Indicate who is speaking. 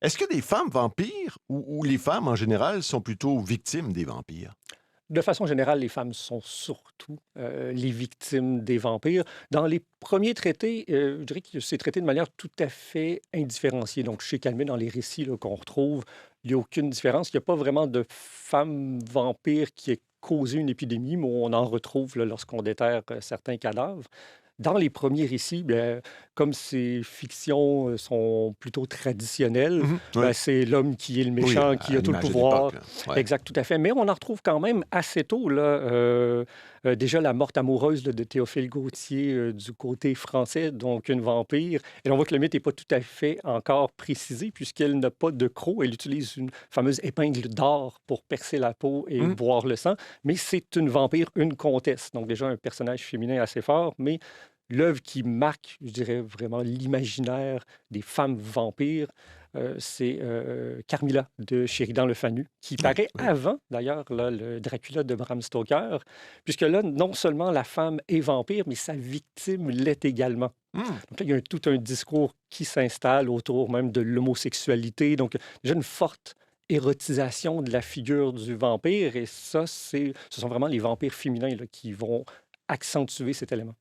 Speaker 1: Est-ce que des femmes vampires ou les femmes en général sont plutôt victimes des vampires?
Speaker 2: De façon générale, les femmes sont surtout, les victimes des vampires. Dans les premiers traités, je dirais que c'est traité de manière tout à fait indifférenciée. Donc chez Calmet, dans les récits là, qu'on retrouve, il n'y a aucune différence. Il n'y a pas vraiment de femme vampire qui ait causé une épidémie, mais on en retrouve là, lorsqu'on déterre certains cadavres. Dans les premiers récits, bien, comme ces fictions sont plutôt traditionnelles,
Speaker 1: Mmh.
Speaker 2: ben,
Speaker 1: Oui.
Speaker 2: c'est l'homme qui est le
Speaker 1: Oui,
Speaker 2: méchant, qui
Speaker 1: à
Speaker 2: a tout le
Speaker 1: l'image de l'époque,
Speaker 2: pouvoir.
Speaker 1: là. Ouais.
Speaker 2: Exact, tout à fait. Mais on en retrouve quand même assez tôt, là, déjà la morte amoureuse là, de Théophile Gautier du côté français, donc une vampire. Et on voit que le mythe n'est pas tout à fait encore précisé, puisqu'elle n'a pas de croc. Elle utilise une fameuse épingle d'or pour percer la peau et
Speaker 1: Mmh.
Speaker 2: boire le sang. Mais c'est une vampire, une comtesse. Donc déjà un personnage féminin assez fort, mais l'œuvre qui marque, je dirais, vraiment l'imaginaire des femmes vampires, c'est Carmilla de Sheridan Le Fanu, qui
Speaker 1: Oui,
Speaker 2: paraît
Speaker 1: oui.
Speaker 2: avant, d'ailleurs, là, le Dracula de Bram Stoker, puisque là, non seulement la femme est vampire, mais sa victime l'est également.
Speaker 1: Mmh.
Speaker 2: Donc là, il y a tout un discours qui s'installe autour même de l'homosexualité, donc déjà une forte érotisation de la figure du vampire, et ça, ce sont vraiment les vampires féminins là, qui vont accentuer cet élément.